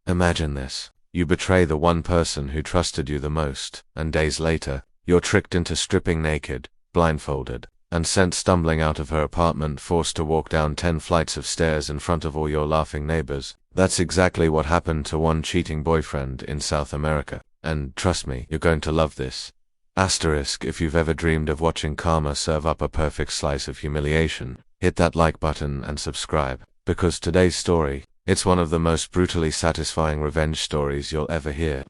Imagine this. You betray the one person who trusted you the most, and days later, you're tricked into stripping naked, blindfolded, and sent stumbling out of her apartment, forced to walk down 10 flights of stairs in front of all your laughing neighbors. That's exactly what happened to one cheating boyfriend in South America. And trust me, you're going to love this. Asterisk, if you've ever dreamed of watching karma serve up a perfect slice of humiliation, hit that like button and subscribe, because today's story, it's one of the most brutally satisfying revenge stories you'll ever hear.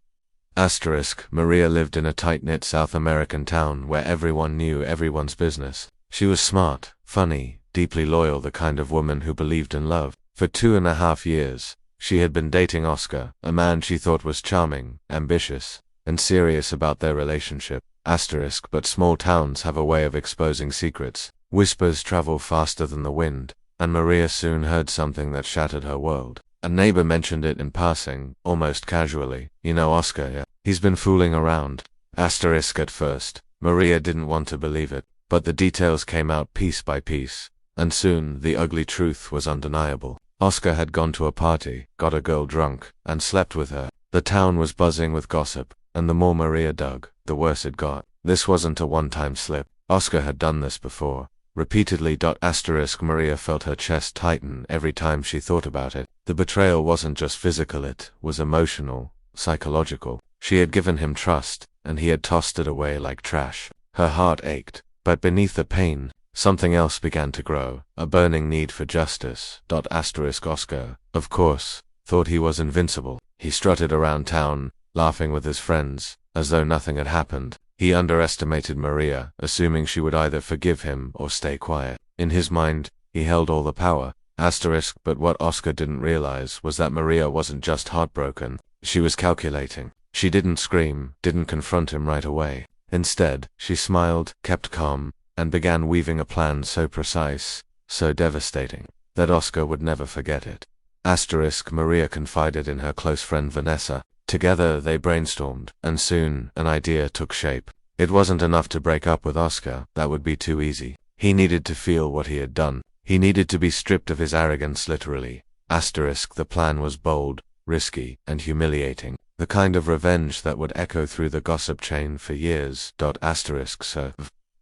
Asterisk, Maria lived in a tight-knit South American town where everyone knew everyone's business. She was smart, funny, deeply loyal, the kind of woman who believed in love. For 2.5 years, she had been dating Oscar, a man she thought was charming, ambitious, and serious about their relationship. Asterisk, but small towns have a way of exposing secrets. Whispers travel faster than the wind, and Maria soon heard something that shattered her world. A neighbor mentioned it in passing, almost casually. You know Oscar, yeah? He's been fooling around. Asterisk, at first, Maria didn't want to believe it, but the details came out piece by piece, and soon the ugly truth was undeniable. Oscar had gone to a party, got a girl drunk, and slept with her. The town was buzzing with gossip, and the more Maria dug, the worse it got. This wasn't a one-time slip. Oscar had done this before, repeatedly. Asterisk, Maria felt her chest tighten every time she thought about it. The betrayal wasn't just physical, it was emotional, psychological. She had given him trust, and he had tossed it away like trash. Her heart ached, but beneath the pain, something else began to grow, a burning need for justice. Asterisk, Oscar, of course, thought he was invincible. He strutted around town, laughing with his friends, as though nothing had happened. He underestimated Maria, assuming she would either forgive him or stay quiet. In his mind, he held all the power. Asterisk, but what Oscar didn't realize was that Maria wasn't just heartbroken, she was calculating. She didn't scream, didn't confront him right away. Instead, she smiled, kept calm, and began weaving a plan so precise, so devastating, that Oscar would never forget it. Asterisk, Maria confided in her close friend Vanessa. Together they brainstormed, and soon an idea took shape. It wasn't enough to break up with Oscar, that would be too easy. He needed to feel what he had done. He needed to be stripped of his arrogance, literally. Asterisk, the plan was bold, risky, and humiliating. The kind of revenge that would echo through the gossip chain for years. Asterisk, so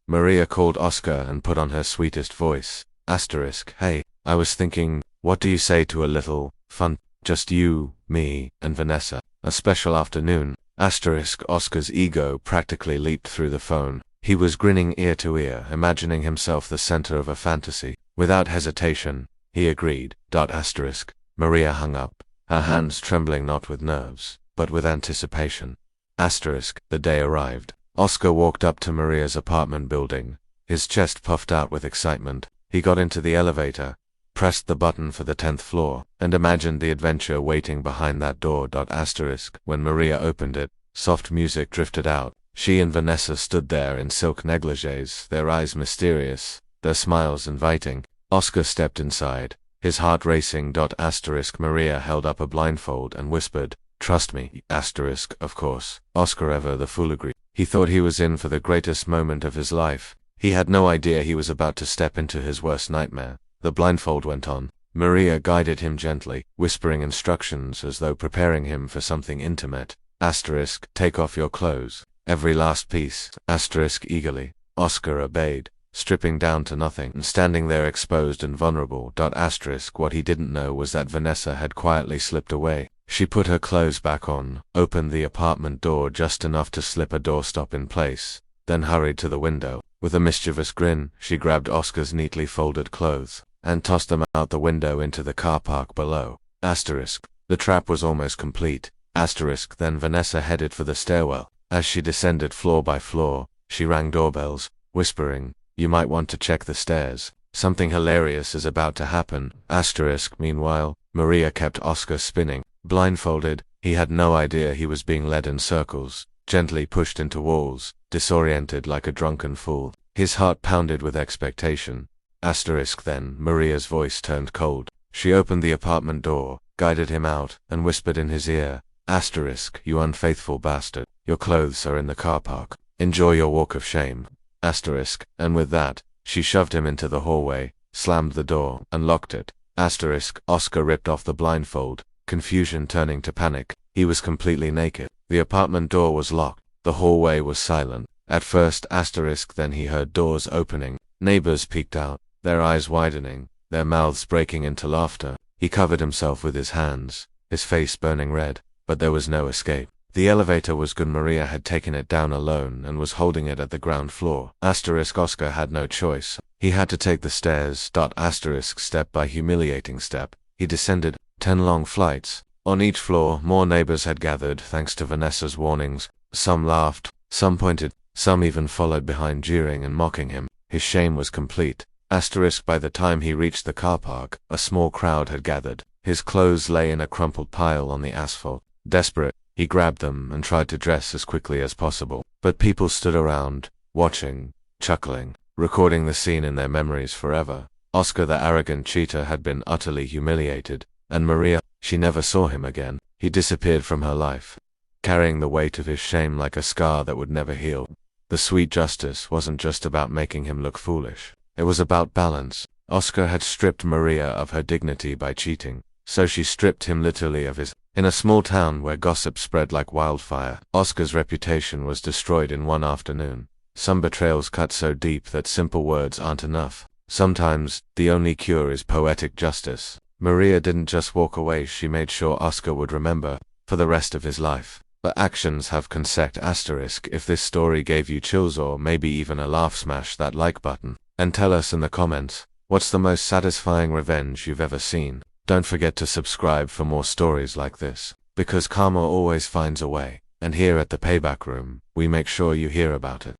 Maria called Oscar and put on her sweetest voice. Asterisk, hey, I was thinking, what do you say to a little fun? Just you, me, and Vanessa. A special afternoon. Asterisk, Oscar's ego practically leaped through the phone. He was grinning ear to ear, imagining himself the center of a fantasy. Without hesitation, he agreed. Asterisk, Maria hung up, her hands trembling not with nerves, but with anticipation. Asterisk, the day arrived. Oscar walked up to Maria's apartment building, his chest puffed out with excitement. He got into the elevator, pressed the button for the 10th floor, and imagined the adventure waiting behind that door. Asterisk, when Maria opened it, soft music drifted out. She and Vanessa stood there in silk negligees, their eyes mysterious, their smiles inviting. Oscar stepped inside, his heart racing. Asterisk, Maria held up a blindfold and whispered, "Trust me." Asterisk, of course, Oscar ever the fool agreed. He thought he was in for the greatest moment of his life. He had no idea he was about to step into his worst nightmare. The blindfold went on. Maria guided him gently, whispering instructions as though preparing him for something intimate. Asterisk, take off your clothes. Every last piece. Asterisk, eagerly. Oscar obeyed, stripping down to nothing and standing there exposed and vulnerable. Asterisk, what he didn't know was that Vanessa had quietly slipped away. She put her clothes back on, opened the apartment door just enough to slip a doorstop in place, then hurried to the window. With a mischievous grin, she grabbed Oscar's neatly folded clothes and tossed them out the window into the car park below. Asterisk, the trap was almost complete. Asterisk, then Vanessa headed for the stairwell. As she descended floor by floor, she rang doorbells, whispering, "You might want to check the stairs. Something hilarious is about to happen." Asterisk, meanwhile, Maria kept Oscar spinning. Blindfolded, he had no idea he was being led in circles, gently pushed into walls, disoriented like a drunken fool. His heart pounded with expectation. Asterisk, then Maria's voice turned cold. She opened the apartment door, guided him out, and whispered in his ear, Asterisk, you unfaithful bastard. Your clothes are in the car park. Enjoy your walk of shame. Asterisk, and with that, she shoved him into the hallway, slammed the door, and locked it. Asterisk, Oscar ripped off the blindfold, confusion turning to panic. He was completely naked. The apartment door was locked. The hallway was silent. At first then he heard doors opening. Neighbors peeked out, their eyes widening, their mouths breaking into laughter. He covered himself with his hands, his face burning red, but there was no escape. The elevator was gone. Maria had taken it down alone and was holding it at the ground floor. Oscar had no choice. He had to take the stairs. Step by humiliating step. He descended 10 long flights. On each floor, more neighbors had gathered thanks to Vanessa's warnings. Some laughed, some pointed, some even followed behind, jeering and mocking him. His shame was complete. By the time he reached the car park, a small crowd had gathered. His clothes lay in a crumpled pile on the asphalt. Desperate, he grabbed them and tried to dress as quickly as possible. But people stood around, watching, chuckling, recording the scene in their memories forever. Oscar the arrogant cheater had been utterly humiliated, and Maria, she never saw him again. He disappeared from her life, carrying the weight of his shame like a scar that would never heal. The sweet justice wasn't just about making him look foolish. It was about balance. Oscar had stripped Maria of her dignity by cheating, so she stripped him literally of his. In a small town where gossip spread like wildfire, Oscar's reputation was destroyed in one afternoon. Some betrayals cut so deep that simple words aren't enough. Sometimes, the only cure is poetic justice. Maria didn't just walk away, she made sure Oscar would remember for the rest of his life. But actions have consequences. If this story gave you chills or maybe even a laugh, smash that like button. And tell us in the comments, what's the most satisfying revenge you've ever seen? Don't forget to subscribe for more stories like this, because karma always finds a way. And here at the Payback Room, we make sure you hear about it.